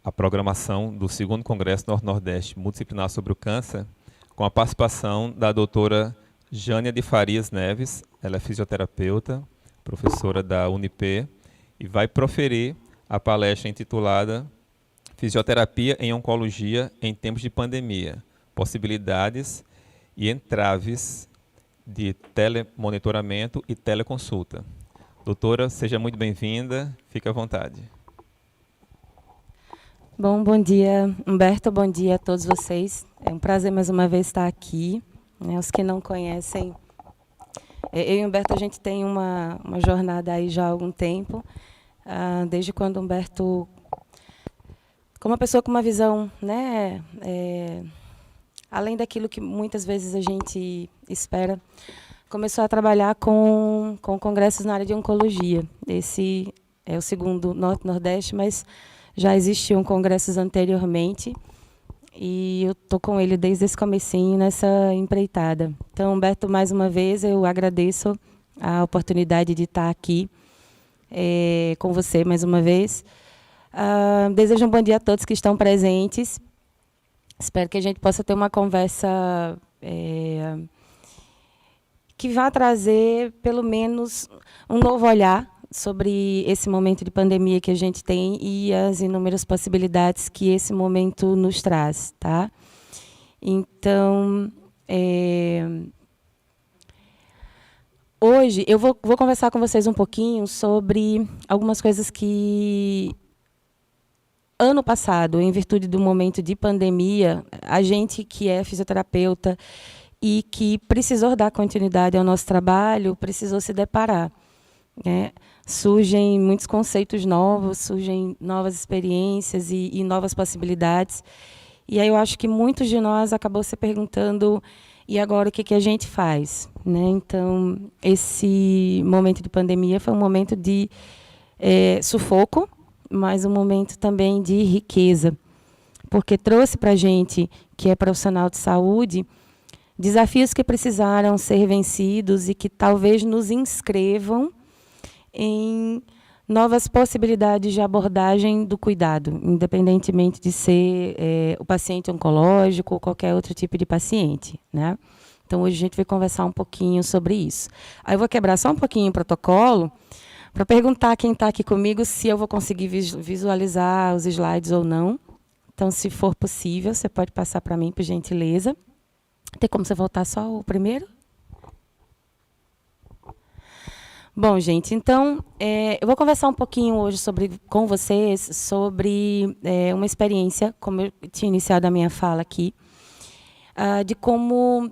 a programação do 2º Congresso Norte-Nordeste Multidisciplinar sobre o Câncer, com a participação da doutora Jânia de Farias Neves. Ela é fisioterapeuta, professora da UniP, e vai proferir a palestra intitulada Fisioterapia em Oncologia em Tempos de Pandemia, Possibilidades e Entraves de Telemonitoramento e Teleconsulta. Doutora, seja muito bem-vinda, fique à vontade. Bom dia, Humberto, bom dia a todos vocês. É um prazer mais uma vez estar aqui. Os que não conhecem, eu e Humberto, a gente tem uma jornada aí já há algum tempo, desde quando Humberto, como uma pessoa com uma visão, né, além daquilo que muitas vezes a gente espera, começou a trabalhar com congressos na área de oncologia. Esse é o 2º Norte-Nordeste, mas já existiam congressos anteriormente, e eu estou com ele desde esse comecinho nessa empreitada. Então, Humberto, mais uma vez, eu agradeço a oportunidade de estar aqui com você mais uma vez. Desejo um bom dia a todos que estão presentes. Espero que a gente possa ter uma conversa que vá trazer, pelo menos, um novo olhar sobre esse momento de pandemia que a gente tem e as inúmeras possibilidades que esse momento nos traz, tá? Então, hoje eu vou conversar com vocês um pouquinho sobre algumas coisas que, ano passado, em virtude do momento de pandemia, a gente que é fisioterapeuta e que precisou dar continuidade ao nosso trabalho, precisou se deparar, né? Surgem muitos conceitos novos, surgem novas experiências e novas possibilidades. E aí eu acho que muitos de nós acabou se perguntando, e agora o que a gente faz, né? Então, esse momento de pandemia foi um momento de sufoco, mas um momento também de riqueza, porque trouxe para a gente, que é profissional de saúde, desafios que precisaram ser vencidos e que talvez nos inscrevam em novas possibilidades de abordagem do cuidado, independentemente de ser o paciente oncológico ou qualquer outro tipo de paciente, né? Então, hoje a gente vai conversar um pouquinho sobre isso. Aí eu vou quebrar só um pouquinho o protocolo para perguntar a quem está aqui comigo se eu vou conseguir visualizar os slides ou não. Então, se for possível, você pode passar para mim, por gentileza. Tem como você voltar só o primeiro? Bom, gente, então, eu vou conversar um pouquinho hoje com vocês sobre uma experiência, como eu tinha iniciado a minha fala aqui, de como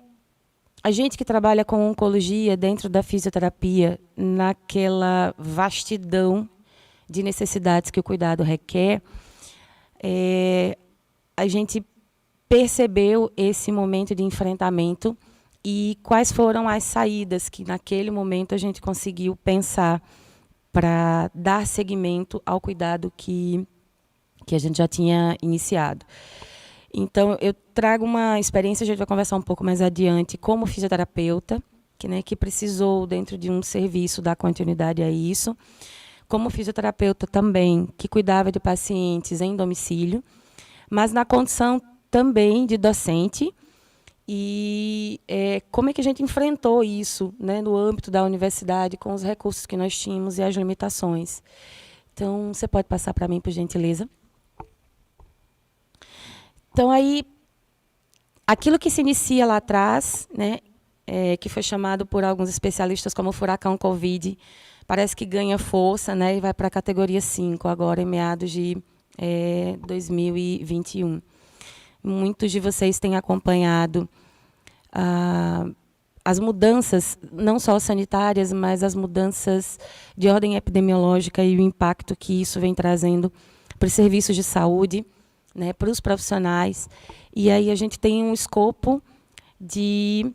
a gente que trabalha com oncologia dentro da fisioterapia, naquela vastidão de necessidades que o cuidado requer, a gente percebeu esse momento de enfrentamento e quais foram as saídas que, naquele momento, a gente conseguiu pensar para dar seguimento ao cuidado que a gente já tinha iniciado. Então, eu trago uma experiência, a gente vai conversar um pouco mais adiante, como fisioterapeuta, que precisou, dentro de um serviço, dar continuidade a isso, como fisioterapeuta também, que cuidava de pacientes em domicílio, mas na condição também de docente, e como é que a gente enfrentou isso, né, no âmbito da universidade, com os recursos que nós tínhamos e as limitações. Então, você pode passar para mim, por gentileza. Então, aí, aquilo que se inicia lá atrás, né, que foi chamado por alguns especialistas como furacão Covid, parece que ganha força, né, e vai para a categoria 5, agora em meados de 2021. Muitos de vocês têm acompanhado as mudanças, não só sanitárias, mas as mudanças de ordem epidemiológica e o impacto que isso vem trazendo para os serviços de saúde, né, para os profissionais. E aí a gente tem um escopo de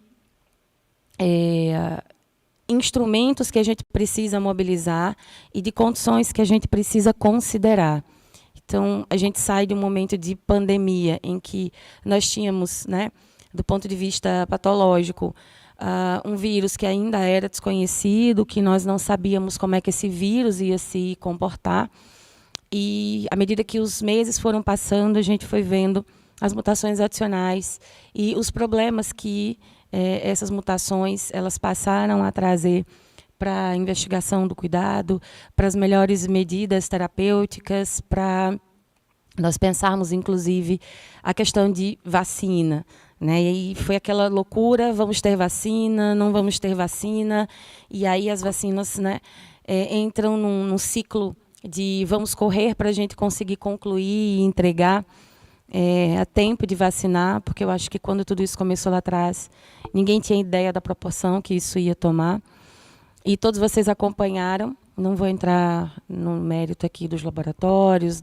instrumentos que a gente precisa mobilizar e de condições que a gente precisa considerar. Então, a gente sai de um momento de pandemia em que nós tínhamos, né, do ponto de vista patológico, um vírus que ainda era desconhecido, que nós não sabíamos como é que esse vírus ia se comportar. E, à medida que os meses foram passando, a gente foi vendo as mutações adicionais e os problemas que essas mutações elas passaram a trazer para a investigação do cuidado, para as melhores medidas terapêuticas, para nós pensarmos, inclusive, a questão de vacina. Né? E aí foi aquela loucura, vamos ter vacina, não vamos ter vacina, e aí as vacinas, né, entram num ciclo de vamos correr para a gente conseguir concluir e entregar a tempo de vacinar, porque eu acho que quando tudo isso começou lá atrás, ninguém tinha ideia da proporção que isso ia tomar. E todos vocês acompanharam, não vou entrar no mérito aqui dos laboratórios,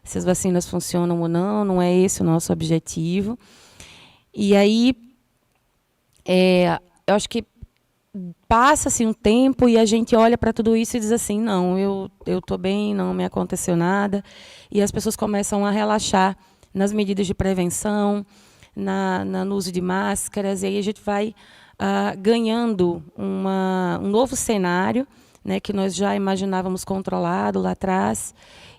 se as vacinas funcionam ou não é esse o nosso objetivo. E aí, eu acho que passa-se um tempo e a gente olha para tudo isso e diz assim, não, eu estou bem, não me aconteceu nada. E as pessoas começam a relaxar nas medidas de prevenção, no uso de máscaras, e aí a gente vai ganhando um novo cenário, né, que nós já imaginávamos controlado lá atrás,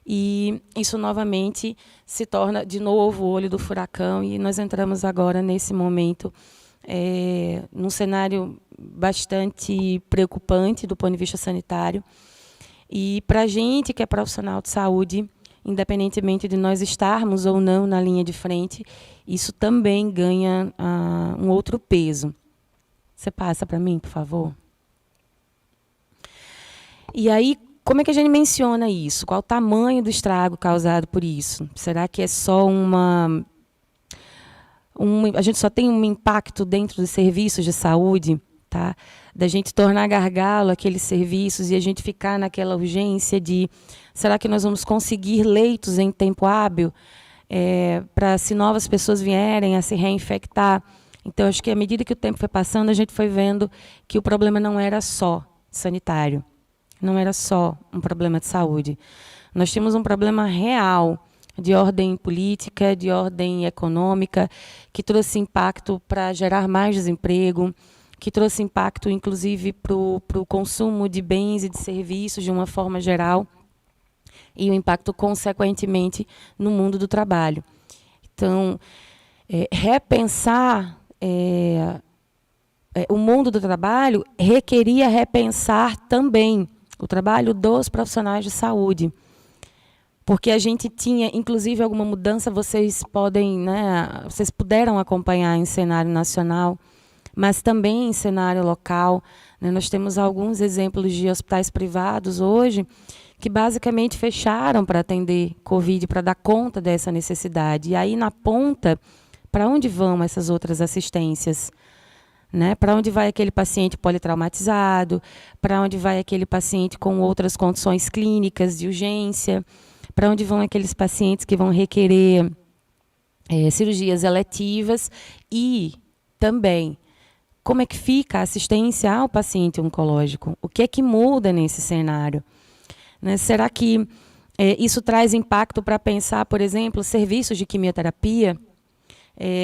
e isso novamente se torna de novo o olho do furacão, e nós entramos agora nesse momento num cenário bastante preocupante do ponto de vista sanitário. E para a gente que é profissional de saúde, independentemente de nós estarmos ou não na linha de frente, isso também ganha um outro peso. Você passa para mim, por favor? E aí, como é que a gente menciona isso? Qual o tamanho do estrago causado por isso? Será que é só a gente só tem um impacto dentro dos serviços de saúde, tá? Da gente tornar gargalo aqueles serviços e a gente ficar naquela urgência de será que nós vamos conseguir leitos em tempo hábil para se novas pessoas vierem a se reinfectar? Então, acho que à medida que o tempo foi passando, a gente foi vendo que o problema não era só sanitário, não era só um problema de saúde. Nós tínhamos um problema real de ordem política, de ordem econômica, que trouxe impacto para gerar mais desemprego, que trouxe impacto, inclusive, para o consumo de bens e de serviços de uma forma geral, e o impacto, consequentemente, no mundo do trabalho. Então, repensar o mundo do trabalho requeria repensar também o trabalho dos profissionais de saúde. Porque a gente tinha, inclusive, alguma mudança, vocês puderam acompanhar em cenário nacional, mas também em cenário local. Né? Nós temos alguns exemplos de hospitais privados hoje que basicamente fecharam para atender Covid, para dar conta dessa necessidade. E aí, na ponta, para onde vão essas outras assistências? Né? Para onde vai aquele paciente politraumatizado? Para onde vai aquele paciente com outras condições clínicas de urgência? Para onde vão aqueles pacientes que vão requerer cirurgias eletivas? E também, como é que fica a assistência ao paciente oncológico? O que é que muda nesse cenário? Né? Será que isso traz impacto para pensar, por exemplo, serviços de quimioterapia,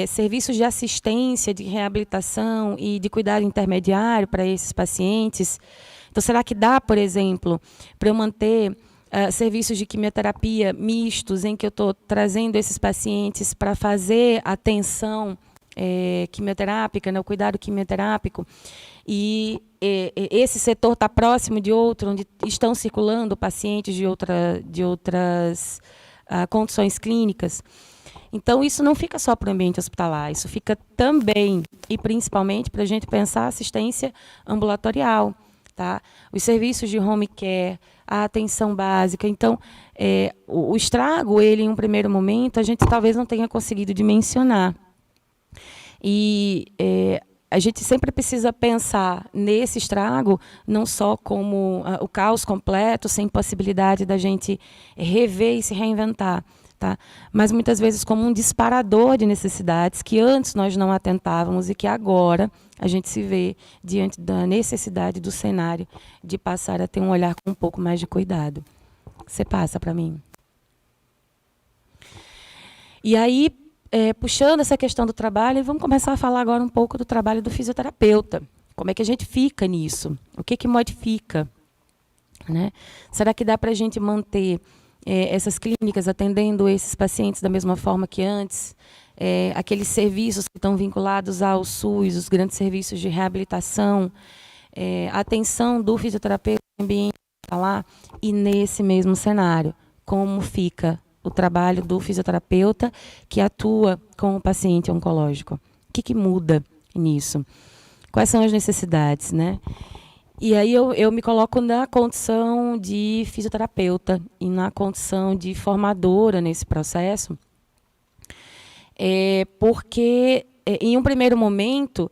serviços de assistência, de reabilitação e de cuidado intermediário para esses pacientes? Então, será que dá, por exemplo, para eu manter serviços de quimioterapia mistos, em que eu estou trazendo esses pacientes para fazer atenção quimioterápica, né, o cuidado quimioterápico, e esse setor está próximo de outro, onde estão circulando pacientes de outras condições clínicas? Então, isso não fica só para o ambiente hospitalar, isso fica também e principalmente para a gente pensar a assistência ambulatorial, tá? Os serviços de home care, a atenção básica. Então, o estrago, ele, em um primeiro momento, a gente talvez não tenha conseguido dimensionar. E a gente sempre precisa pensar nesse estrago, não só como o caos completo, sem possibilidade da gente rever e se reinventar, tá? Mas muitas vezes como um disparador de necessidades que antes nós não atentávamos e que agora a gente se vê diante da necessidade do cenário de passar a ter um olhar com um pouco mais de cuidado. Você passa para mim. E aí, puxando essa questão do trabalho, vamos começar a falar agora um pouco do trabalho do fisioterapeuta. Como é que a gente fica nisso? O que modifica? Né? Será que dá para a gente manter essas clínicas atendendo esses pacientes da mesma forma que antes, aqueles serviços que estão vinculados ao SUS, os grandes serviços de reabilitação, a atenção do fisioterapeuta no ambiente hospitalar, e nesse mesmo cenário, como fica o trabalho do fisioterapeuta que atua com o paciente oncológico? O que muda nisso? Quais são as necessidades, né? E aí eu me coloco na condição de fisioterapeuta e na condição de formadora nesse processo, porque, em um primeiro momento,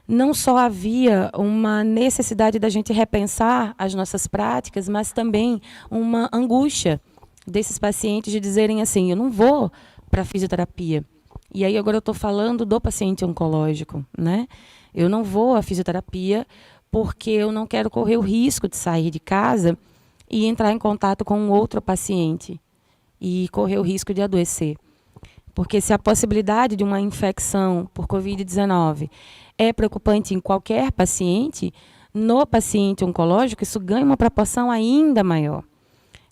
não só havia uma necessidade da gente repensar as nossas práticas, mas também uma angústia desses pacientes de dizerem assim, eu não vou para a fisioterapia. E aí agora eu estou falando do paciente oncológico, né? Eu não vou à fisioterapia porque eu não quero correr o risco de sair de casa e entrar em contato com um outro paciente e correr o risco de adoecer. Porque se a possibilidade de uma infecção por Covid-19 é preocupante em qualquer paciente, no paciente oncológico isso ganha uma proporção ainda maior.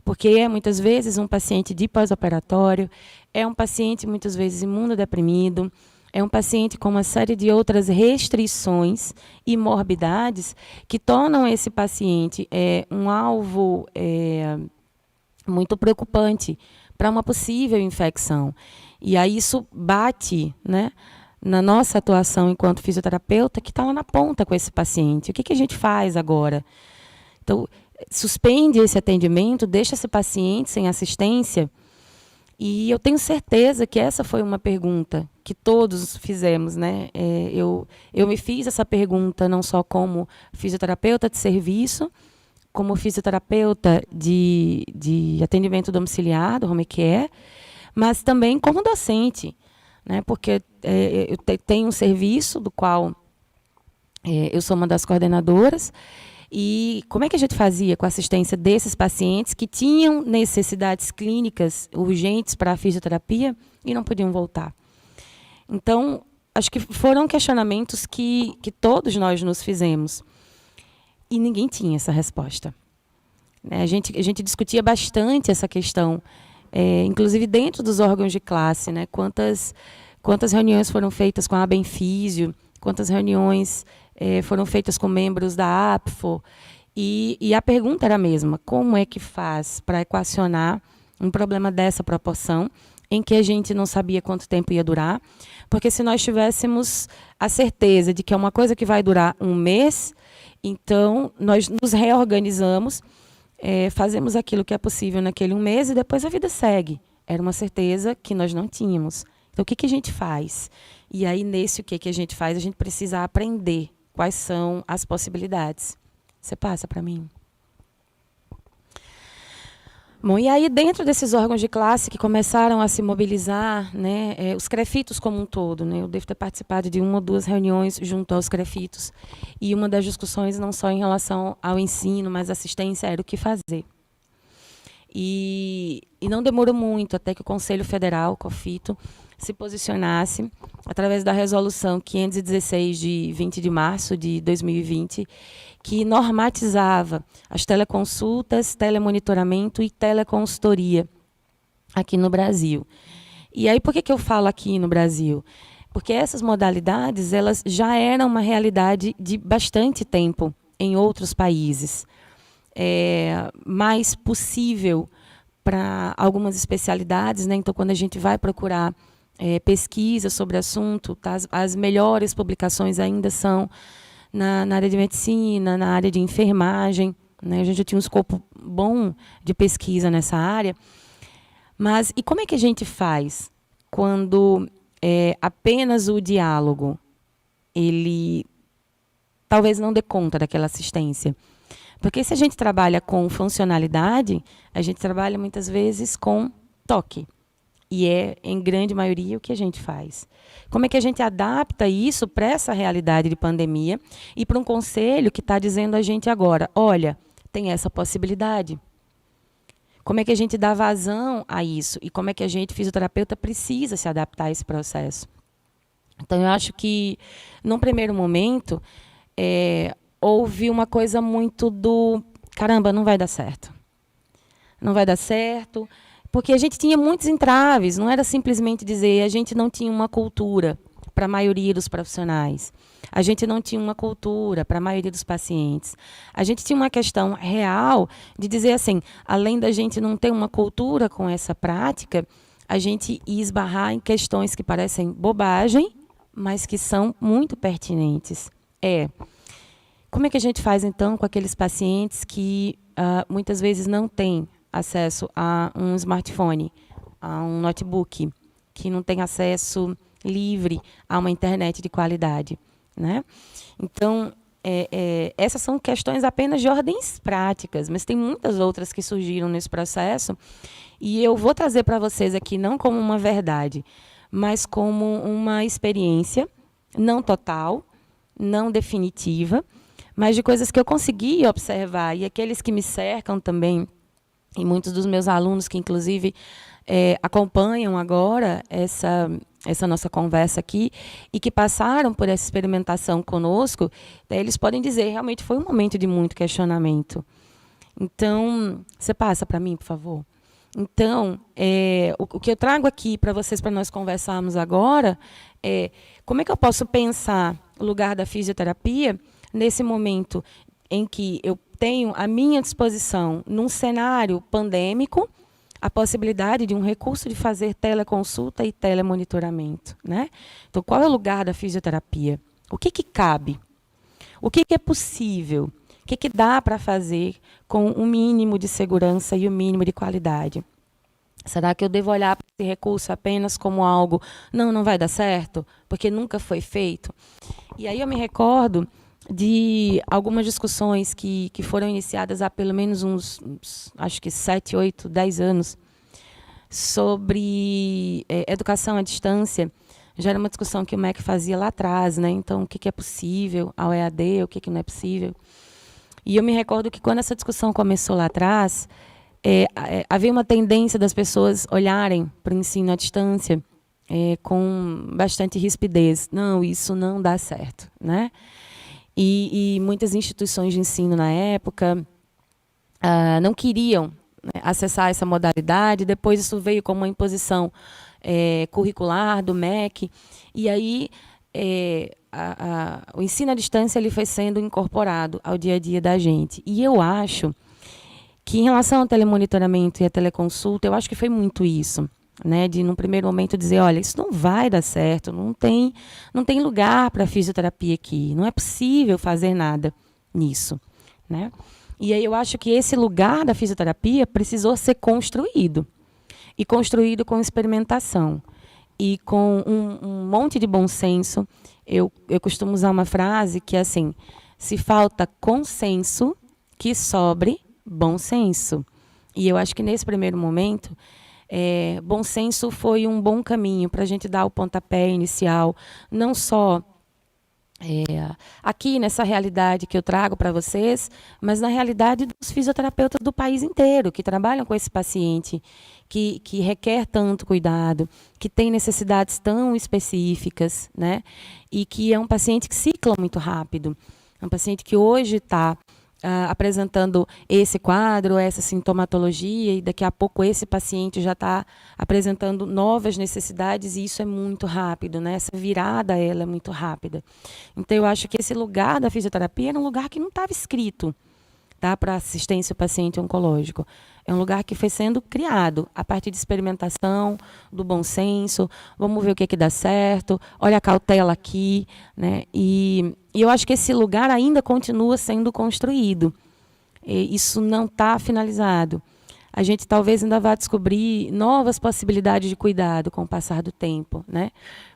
Porque é, muitas vezes, um paciente de pós-operatório, é um paciente, muitas vezes, imunodeprimido, é um paciente com uma série de outras restrições e morbidades que tornam esse paciente um alvo muito preocupante para uma possível infecção. E aí isso bate, né, na nossa atuação enquanto fisioterapeuta, que está lá na ponta com esse paciente. O que a gente faz agora? Então, suspende esse atendimento, deixa esse paciente sem assistência. E eu tenho certeza que essa foi uma pergunta que todos fizemos, né? Eu me fiz essa pergunta não só como fisioterapeuta de serviço, como fisioterapeuta de atendimento domiciliar, do home care, mas também como docente, né? Porque eu tenho um serviço do qual eu sou uma das coordenadoras. E como é que a gente fazia com a assistência desses pacientes que tinham necessidades clínicas urgentes para a fisioterapia e não podiam voltar? Então, acho que foram questionamentos que todos nós nos fizemos. E ninguém tinha essa resposta. A gente discutia bastante essa questão, inclusive dentro dos órgãos de classe, né? Quantas reuniões foram feitas com a Benfísio, quantas reuniões foram feitas com membros da APFO, e a pergunta era a mesma: como é que faz para equacionar um problema dessa proporção, em que a gente não sabia quanto tempo ia durar? Porque se nós tivéssemos a certeza de que é uma coisa que vai durar um mês, então nós nos reorganizamos, fazemos aquilo que é possível naquele um mês e depois a vida segue. Era uma certeza que nós não tínhamos. Então, o que a gente faz? E aí, nesse o que a gente faz, a gente precisa aprender quais são as possibilidades. Você passa para mim? Bom, e aí, dentro desses órgãos de classe que começaram a se mobilizar, né, os CREFITOS como um todo, né, eu devo ter participado de uma ou duas reuniões junto aos CREFITOS, e uma das discussões, não só em relação ao ensino, mas assistência, era o que fazer. E não demorou muito até que o Conselho Federal, o COFITO, se posicionasse através da resolução 516 de 20 de março de 2020, que normatizava as teleconsultas, telemonitoramento e teleconsultoria aqui no Brasil. E aí, por que eu falo aqui no Brasil? Porque essas modalidades elas já eram uma realidade de bastante tempo em outros países. Mais possível para algumas especialidades, né? Então, quando a gente vai procurar pesquisa sobre o assunto, tá? As melhores publicações ainda são na área de medicina, na área de enfermagem, né? A gente já tinha um escopo bom de pesquisa nessa área. Mas, e como é que a gente faz quando apenas o diálogo, ele talvez não dê conta daquela assistência? Porque se a gente trabalha com funcionalidade, a gente trabalha muitas vezes com toque. E em grande maioria, o que a gente faz. Como é que a gente adapta isso para essa realidade de pandemia e para um conselho que está dizendo a gente agora, olha, tem essa possibilidade. Como é que a gente dá vazão a isso? E como é que a gente, fisioterapeuta, precisa se adaptar a esse processo? Então, eu acho que, num primeiro momento, houve uma coisa muito do, caramba, não vai dar certo. Não vai dar certo, Porque a gente tinha muitos entraves, não era simplesmente dizer, a gente não tinha uma cultura para a maioria dos profissionais. A gente não tinha uma cultura para a maioria dos pacientes. A gente tinha uma questão real de dizer assim, além da gente não ter uma cultura com essa prática, a gente ia esbarrar em questões que parecem bobagem, mas que são muito pertinentes. Como é que a gente faz, então, com aqueles pacientes que muitas vezes não têm acesso a um smartphone, a um notebook, que não têm acesso livre a uma internet de qualidade, né? Então, essas são questões apenas de ordens práticas, mas tem muitas outras que surgiram nesse processo, e eu vou trazer para vocês aqui não como uma verdade, mas como uma experiência não total, não definitiva, mas de coisas que eu consegui observar, e aqueles que me cercam também, e muitos dos meus alunos que, inclusive, acompanham agora essa nossa conversa aqui e que passaram por essa experimentação conosco, eles podem dizer, realmente foi um momento de muito questionamento. Então, você passa para mim, por favor? Então, o que eu trago aqui para vocês, para nós conversarmos agora, como é que eu posso pensar o lugar da fisioterapia nesse momento em que eu tenho à minha disposição, num cenário pandêmico, a possibilidade de um recurso de fazer teleconsulta e telemonitoramento, né? Então, qual é o lugar da fisioterapia? O que cabe? O que é possível? O que dá para fazer com o mínimo de segurança e o mínimo de qualidade? Será que eu devo olhar para esse recurso apenas como algo, não vai dar certo, porque nunca foi feito? E aí eu me recordo de algumas discussões que foram iniciadas há pelo menos acho que 7, 8, 10 anos, sobre educação à distância. Já era uma discussão que o MEC fazia lá atrás, né? Então, o que é possível ao EAD, o que não é possível. E eu me recordo que quando essa discussão começou lá atrás, havia uma tendência das pessoas olharem para o ensino à distância com bastante rispidez. Não, isso não dá certo, né? E muitas instituições de ensino na época não queriam, né, acessar essa modalidade. Depois isso veio como uma imposição curricular do MEC. E aí o ensino à distância ele foi sendo incorporado ao dia a dia da gente. E eu acho que, em relação ao telemonitoramento e à teleconsulta, eu acho que foi muito isso. Né, de, num primeiro momento, dizer, olha, isso não vai dar certo, não tem lugar para fisioterapia aqui, não é possível fazer nada nisso. Né? E aí eu acho que esse lugar da fisioterapia precisou ser construído, e construído com experimentação, e com um monte de bom senso. Eu costumo usar uma frase que é assim, se falta consenso, que sobre bom senso. E eu acho que nesse primeiro momento, bom senso foi um bom caminho para a gente dar o pontapé inicial, não só aqui nessa realidade que eu trago para vocês, mas na realidade dos fisioterapeutas do país inteiro, que trabalham com esse paciente, que requer tanto cuidado, que tem necessidades tão específicas, né? E que é um paciente que cicla muito rápido, é um paciente que hoje está apresentando esse quadro, essa sintomatologia, e daqui a pouco esse paciente já está apresentando novas necessidades, e isso é muito rápido, né? Essa virada ela é muito rápida. Então, eu acho que esse lugar da fisioterapia era um lugar que não estava escrito, tá, para assistência ao paciente oncológico. É um lugar que foi sendo criado a partir de experimentação, do bom senso, vamos ver o que dá certo, olha a cautela aqui, né? E eu acho que esse lugar ainda continua sendo construído. Isso não está finalizado. A gente talvez ainda vá descobrir novas possibilidades de cuidado com o passar do tempo, né?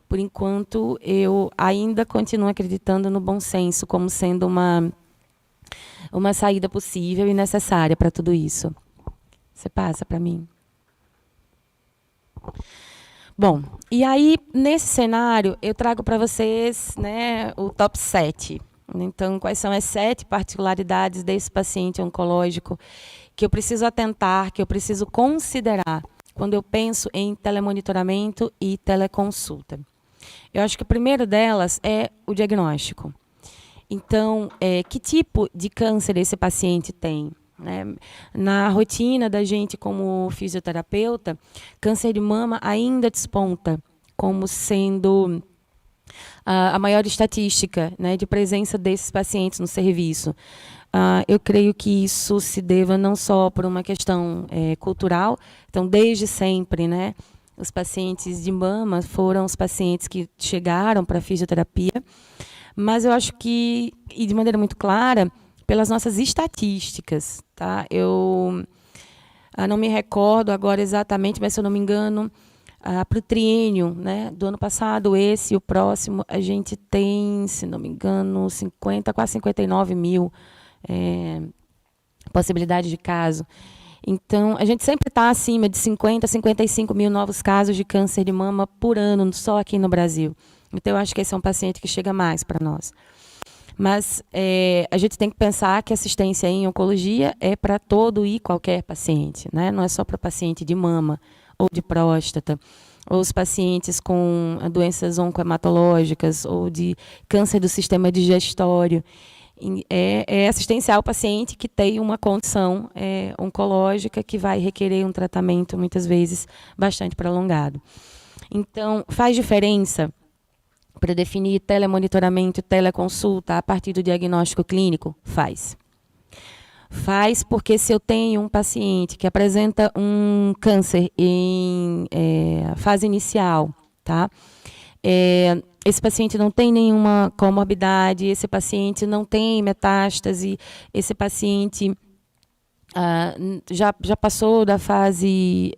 Por enquanto, eu ainda continuo acreditando no bom senso como sendo uma saída possível e necessária para tudo isso. Você passa para mim. Bom, e aí, nesse cenário, eu trago para vocês, né, o top 7. Então, quais são as 7 particularidades desse paciente oncológico que eu preciso atentar, que eu preciso considerar quando eu penso em telemonitoramento e teleconsulta. Eu acho que o primeiro delas é o diagnóstico. Então, que tipo de câncer esse paciente tem? né? Na rotina da gente como fisioterapeuta, câncer de mama ainda desponta como sendo a maior estatística, né, de presença desses pacientes no serviço. Eu creio que isso se deva não só por uma questão cultural, então, desde sempre, né, os pacientes de mama foram os pacientes que chegaram para a fisioterapia, mas eu acho que, e de maneira muito clara, pelas nossas estatísticas. Tá? Eu não me recordo agora exatamente, mas, se eu não me engano, para o triênio, né, do ano passado, esse e o próximo, a gente tem, se não me engano, quase 59 mil possibilidades de caso. Então, a gente sempre está acima de 50, 55 mil novos casos de câncer de mama por ano, só aqui no Brasil. Então, eu acho que esse é um paciente que chega mais para nós. Mas a gente tem que pensar que assistência em oncologia é para todo e qualquer paciente, né? Não é só para paciente de mama ou de próstata, ou os pacientes com doenças oncohematológicas ou de câncer do sistema digestório. É assistenciar o paciente que tem uma condição oncológica que vai requerer um tratamento, muitas vezes, bastante prolongado. Então, faz diferença para definir telemonitoramento e teleconsulta a partir do diagnóstico clínico? Faz. Faz porque, se eu tenho um paciente que apresenta um câncer em fase inicial, tá? Esse paciente não tem nenhuma comorbidade, esse paciente não tem metástase, esse paciente já passou da fase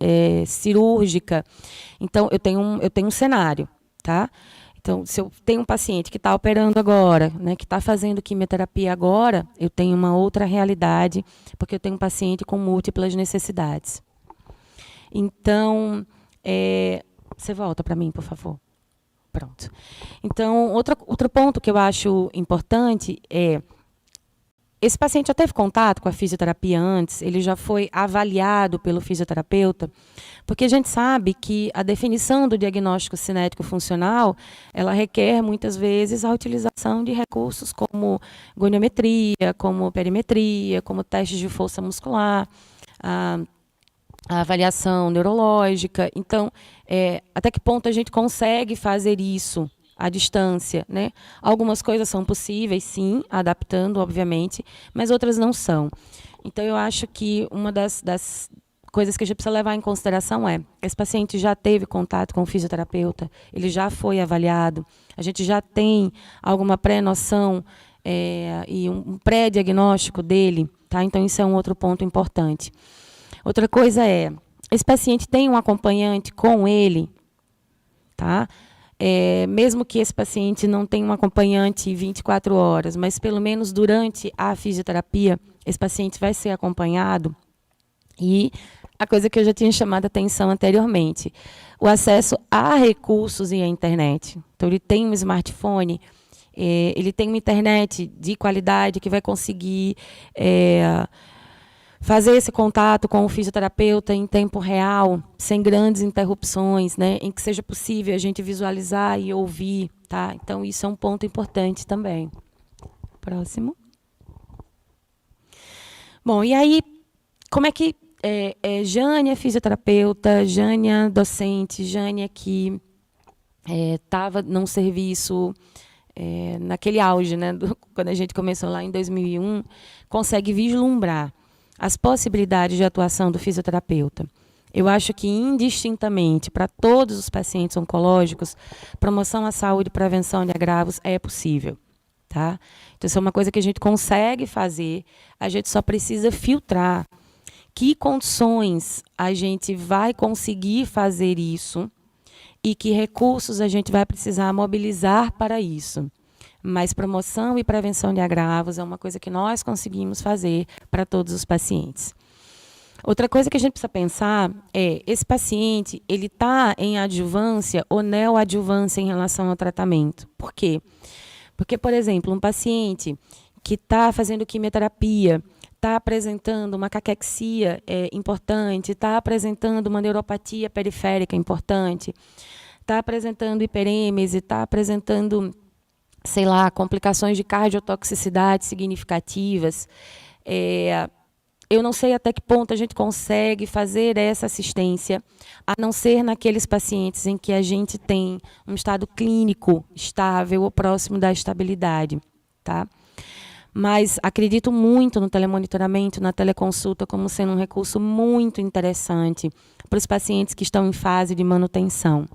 cirúrgica. Então, eu tenho um cenário, tá? Então, se eu tenho um paciente que está operando agora, né, que está fazendo quimioterapia agora, eu tenho uma outra realidade, porque eu tenho um paciente com múltiplas necessidades. Então, você volta para mim, por favor. Pronto. Então, outro ponto que eu acho importante é: esse paciente já teve contato com a fisioterapia antes, ele já foi avaliado pelo fisioterapeuta, porque a gente sabe que a definição do diagnóstico cinético funcional, ela requer, muitas vezes, a utilização de recursos como goniometria, como perimetria, como testes de força muscular, a avaliação neurológica. Então, até que ponto a gente consegue fazer isso à distância, né? Algumas coisas são possíveis, sim, adaptando, obviamente, mas outras não são. Então, eu acho que uma das coisas que a gente precisa levar em consideração esse paciente já teve contato com o fisioterapeuta, ele já foi avaliado, a gente já tem alguma pré-noção e um pré-diagnóstico dele, tá? Então, isso é um outro ponto importante. Outra coisa esse paciente tem um acompanhante com ele, tá? Mesmo que esse paciente não tenha um acompanhante 24 horas, mas pelo menos durante a fisioterapia, esse paciente vai ser acompanhado. E a coisa que eu já tinha chamado a atenção anteriormente, o acesso a recursos e à internet. Então, ele tem um smartphone, ele tem uma internet de qualidade que vai conseguir fazer esse contato com o fisioterapeuta em tempo real, sem grandes interrupções, né, em que seja possível a gente visualizar e ouvir. Tá? Então, isso é um ponto importante também. Próximo. Bom, e aí, como é que Jânia, fisioterapeuta, Jânia, docente, Jânia que estava num serviço naquele auge, né, quando a gente começou lá em 2001, consegue vislumbrar as possibilidades de atuação do fisioterapeuta? Eu acho que, indistintamente, para todos os pacientes oncológicos, promoção à saúde e prevenção de agravos é possível. Tá? Então, isso é uma coisa que a gente consegue fazer, a gente só precisa filtrar que condições a gente vai conseguir fazer isso e que recursos a gente vai precisar mobilizar para isso. Mas promoção e prevenção de agravos é uma coisa que nós conseguimos fazer para todos os pacientes. Outra coisa que a gente precisa pensar esse paciente, ele está em adjuvância ou neoadjuvância em relação ao tratamento. Por quê? Porque, por exemplo, um paciente que está fazendo quimioterapia, está apresentando uma caquexia importante, está apresentando uma neuropatia periférica importante, está apresentando hiperêmese, está apresentando, sei lá, complicações de cardiotoxicidade significativas, eu não sei até que ponto a gente consegue fazer essa assistência, a não ser naqueles pacientes em que a gente tem um estado clínico estável ou próximo da estabilidade, tá? Mas acredito muito no telemonitoramento, na teleconsulta, como sendo um recurso muito interessante para os pacientes que estão em fase de manutenção.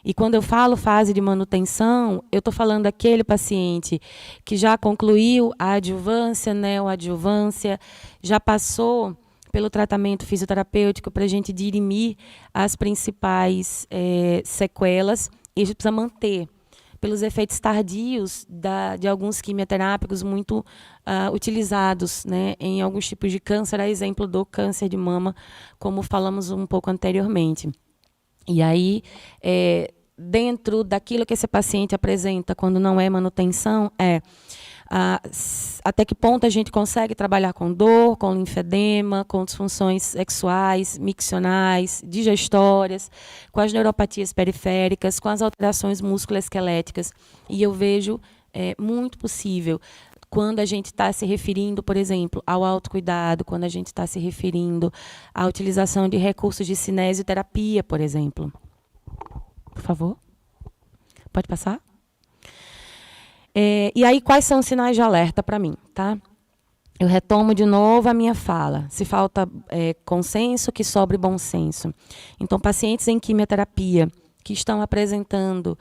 E quando eu falo fase de manutenção, eu estou falando daquele paciente que já concluiu a adjuvância, neoadjuvância, já passou pelo tratamento fisioterapêutico para a gente dirimir as principais sequelas, e a gente precisa manter pelos efeitos tardios de alguns quimioterápicos muito utilizados, né, em alguns tipos de câncer, a exemplo do câncer de mama, como falamos um pouco anteriormente. E aí, dentro daquilo que esse paciente apresenta quando não é manutenção, até que ponto a gente consegue trabalhar com dor, com linfedema, com disfunções sexuais, miccionais, digestórias, com as neuropatias periféricas, com as alterações musculoesqueléticas. E eu vejo muito possível quando a gente está se referindo, por exemplo, ao autocuidado, quando a gente está se referindo à utilização de recursos de cinesioterapia, por exemplo. Por favor. Pode passar? E aí, quais são os sinais de alerta para mim? Tá? Eu retomo de novo a minha fala. Se falta consenso, que sobre bom senso. Então, pacientes em quimioterapia que estão apresentando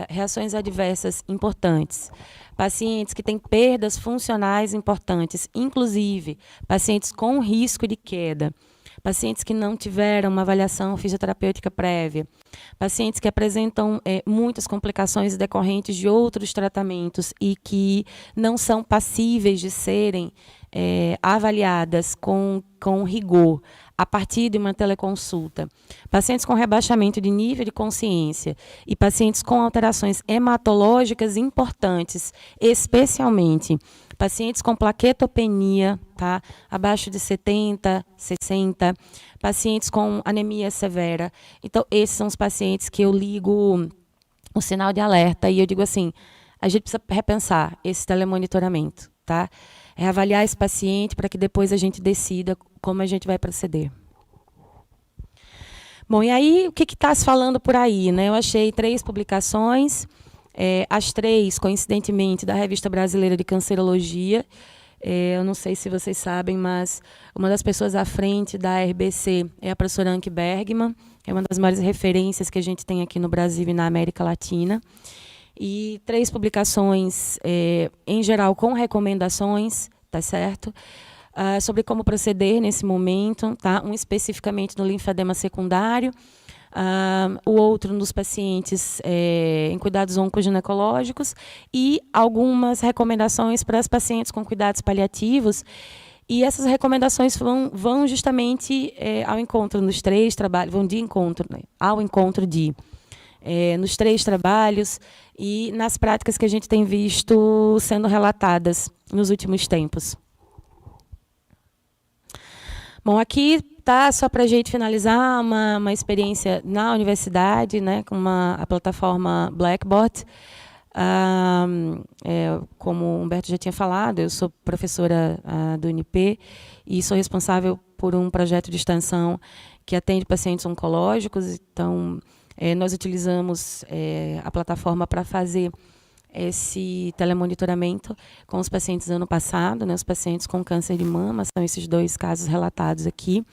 reações adversas importantes, pacientes que têm perdas funcionais importantes, inclusive pacientes com risco de queda, pacientes que não tiveram uma avaliação fisioterapêutica prévia, pacientes que apresentam muitas complicações decorrentes de outros tratamentos e que não são passíveis de serem avaliadas com rigor a partir de uma teleconsulta, pacientes com rebaixamento de nível de consciência e pacientes com alterações hematológicas importantes, especialmente pacientes com plaquetopenia, tá? Abaixo de 70, 60, pacientes com anemia severa. Então, esses são os pacientes que eu ligo o sinal de alerta e eu digo assim, a gente precisa repensar esse telemonitoramento, tá? Reavaliar esse paciente para que depois a gente decida como a gente vai proceder. Bom, e aí, o que está se falando por aí, né? Eu achei 3 publicações, as 3, coincidentemente, da Revista Brasileira de Cancerologia. Eu não sei se vocês sabem, mas uma das pessoas à frente da RBC é a professora Anke Bergman, é uma das maiores referências que a gente tem aqui no Brasil e na América Latina. E 3 publicações, em geral, com recomendações, tá certo? Sobre como proceder nesse momento, tá? Um especificamente no linfedema secundário, o outro nos pacientes em cuidados oncoginecológicos e algumas recomendações para os pacientes com cuidados paliativos. E essas recomendações vão justamente ao encontro nos 3 trabalhos, vão de encontro, né? Ao encontro de nos 3 trabalhos e nas práticas que a gente tem visto sendo relatadas nos últimos tempos. Bom, aqui tá só para a gente finalizar uma experiência na universidade, né, com a plataforma Blackboard. Como o Humberto já tinha falado, eu sou professora do UNIP e sou responsável por um projeto de extensão que atende pacientes oncológicos. Então, nós utilizamos a plataforma para fazer esse telemonitoramento com os pacientes ano passado, né, os pacientes com câncer de mama, são esses 2 casos relatados aqui.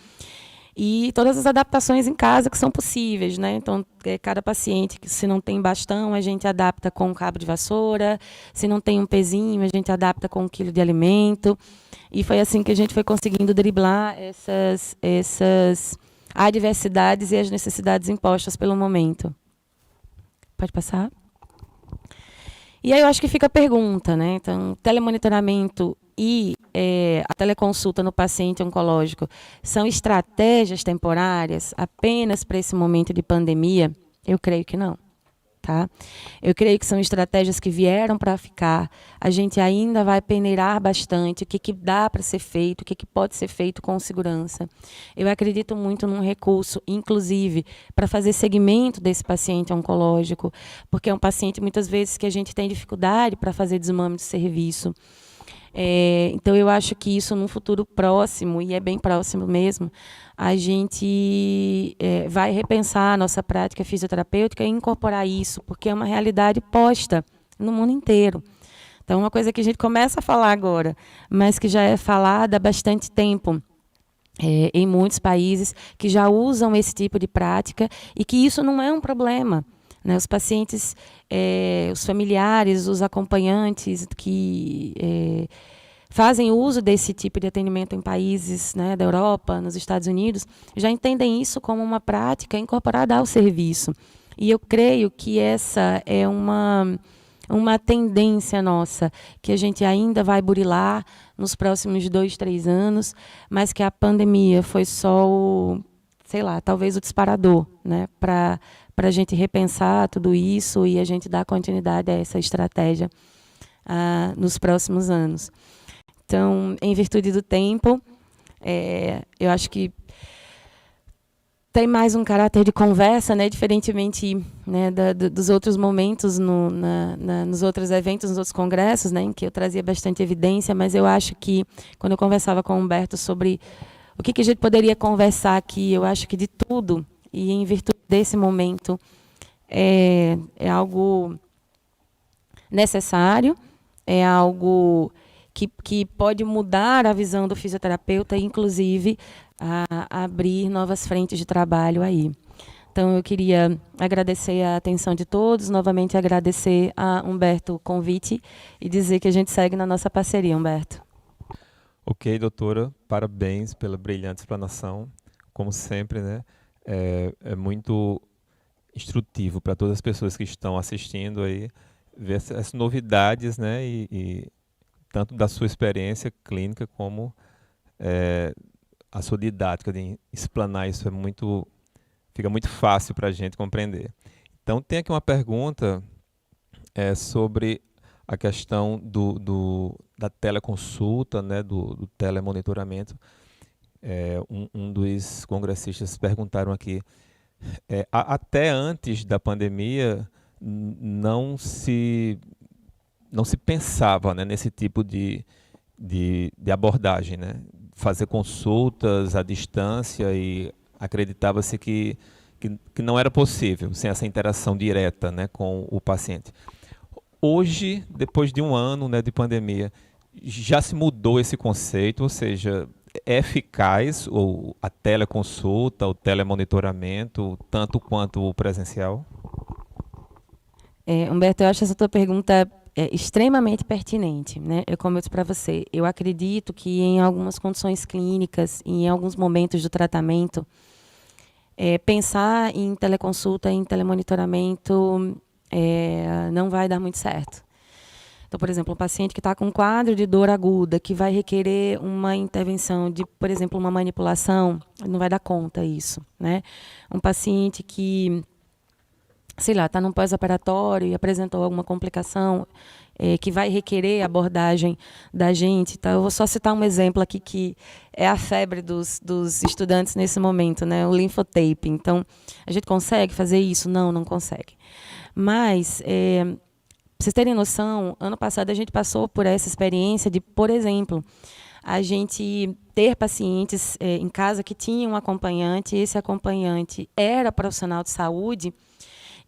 E todas as adaptações em casa que são possíveis, né? Então, cada paciente, se não tem bastão, a gente adapta com um cabo de vassoura, se não tem um pezinho, a gente adapta com 1 quilo de alimento. E foi assim que a gente foi conseguindo driblar essas adversidades e as necessidades impostas pelo momento. Pode passar? E aí eu acho que fica a pergunta, né? Então, telemonitoramento e a teleconsulta no paciente oncológico são estratégias temporárias apenas para esse momento de pandemia? Eu creio que não. Tá? Eu creio que são estratégias que vieram para ficar. A gente ainda vai peneirar bastante o que dá para ser feito, o que pode ser feito com segurança. Eu acredito muito num recurso, inclusive, para fazer segmento desse paciente oncológico, porque é um paciente, muitas vezes, que a gente tem dificuldade para fazer desmame de serviço. Então, eu acho que isso, num futuro próximo, e é bem próximo mesmo, a gente vai repensar a nossa prática fisioterapêutica e incorporar isso, porque é uma realidade posta no mundo inteiro. Então, uma coisa que a gente começa a falar agora, mas que já é falada há bastante tempo, em muitos países que já usam esse tipo de prática e que isso não é um problema, né? Os pacientes, os familiares, os acompanhantes que fazem uso desse tipo de atendimento em países, né, da Europa, nos Estados Unidos, já entendem isso como uma prática incorporada ao serviço. E eu creio que essa é uma tendência nossa, que a gente ainda vai burilar nos próximos 2, 3 anos, mas que a pandemia foi só sei lá, talvez o disparador, né, para a gente repensar tudo isso e a gente dar continuidade a essa estratégia nos próximos anos. Então, em virtude do tempo, eu acho que tem mais um caráter de conversa, né, diferentemente, né, dos outros momentos nos outros eventos, nos outros congressos, né, em que eu trazia bastante evidência, mas eu acho que, quando eu conversava com o Humberto sobre o que a gente poderia conversar aqui, eu acho que de tudo, e em virtude desse momento, é algo necessário, é algo que pode mudar a visão do fisioterapeuta, inclusive a abrir novas frentes de trabalho aí. Então, eu queria agradecer a atenção de todos, novamente agradecer a Humberto o convite e dizer que a gente segue na nossa parceria, Humberto. Ok, doutora, parabéns pela brilhante explanação. Como sempre, né, é muito instrutivo para todas as pessoas que estão assistindo aí, ver essas novidades, né, e tanto da sua experiência clínica como a sua didática de explanar isso fica muito fácil para a gente compreender. Então, tem aqui uma pergunta sobre a questão da teleconsulta, né, do telemonitoramento. Um dos congressistas perguntaram aqui, até antes da pandemia, não se pensava, né, nesse tipo de abordagem, né? Fazer consultas à distância, e acreditava-se que não era possível sem essa interação direta, né, com o paciente. Hoje, depois de um ano, né, de pandemia, já se mudou esse conceito, ou seja, é eficaz a teleconsulta, o telemonitoramento, tanto quanto o presencial? Humberto, eu acho essa tua pergunta extremamente pertinente, né? Como eu disse para você, eu acredito que em algumas condições clínicas, em alguns momentos do tratamento, pensar em teleconsulta, em telemonitoramento, não vai dar muito certo. Então, por exemplo, um paciente que está com um quadro de dor aguda, que vai requerer uma intervenção de, por exemplo, uma manipulação, não vai dar conta isso, né? Um paciente que, sei lá, está num pós-operatório e apresentou alguma complicação que vai requerer abordagem da gente. Tá? Eu vou só citar um exemplo aqui que é a febre dos estudantes nesse momento, né? O linfotape. Então, a gente consegue fazer isso? Não, não consegue. Mas, para vocês terem noção, ano passado a gente passou por essa experiência de, por exemplo, a gente ter pacientes em casa que tinham um acompanhante, esse acompanhante era profissional de saúde,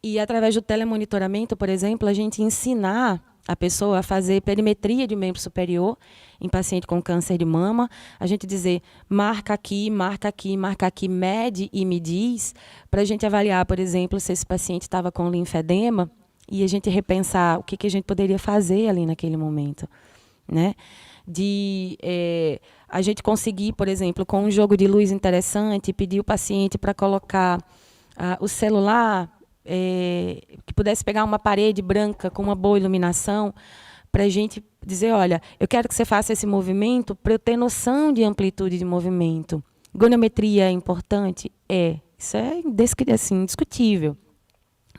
e através do telemonitoramento, por exemplo, a gente ensinar a pessoa a fazer perimetria de membro superior em paciente com câncer de mama, a gente dizer, marca aqui, marca aqui, marca aqui, mede e me diz, para a gente avaliar, por exemplo, se esse paciente estava com linfedema, e a gente repensar o que a gente poderia fazer ali naquele momento, né? A gente conseguir, por exemplo, com um jogo de luz interessante, pedir o paciente para colocar o celular, que pudesse pegar uma parede branca com uma boa iluminação, para a gente dizer, olha, eu quero que você faça esse movimento para eu ter noção de amplitude de movimento. Goniometria é importante? Isso é assim, indiscutível.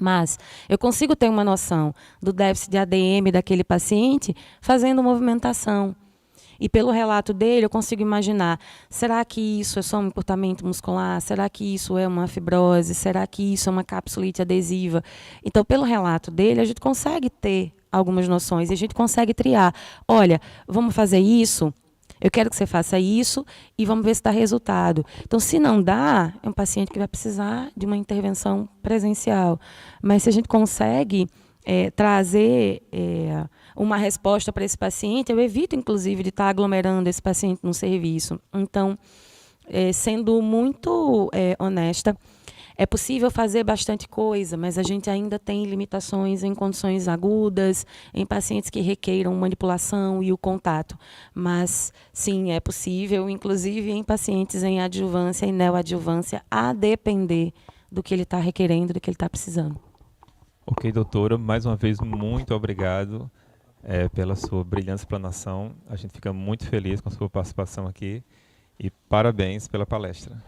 Mas eu consigo ter uma noção do déficit de ADM daquele paciente fazendo movimentação. E pelo relato dele, eu consigo imaginar, será que isso é só um encurtamento muscular? Será que isso é uma fibrose? Será que isso é uma capsulite adesiva? Então, pelo relato dele, a gente consegue ter algumas noções e a gente consegue triar. Olha, vamos fazer isso, eu quero que você faça isso e vamos ver se dá resultado. Então, se não dá, é um paciente que vai precisar de uma intervenção presencial. Mas se a gente consegue trazer uma resposta para esse paciente, eu evito, inclusive, de estar aglomerando esse paciente no serviço. Então, sendo muito honesta, é possível fazer bastante coisa, mas a gente ainda tem limitações em condições agudas, em pacientes que requeiram manipulação e o contato. Mas, sim, é possível, inclusive em pacientes em adjuvância e neoadjuvância, a depender do que ele está requerendo, do que ele está precisando. Ok, doutora, mais uma vez, muito obrigado pela sua brilhante explanação. A gente fica muito feliz com a sua participação aqui e parabéns pela palestra.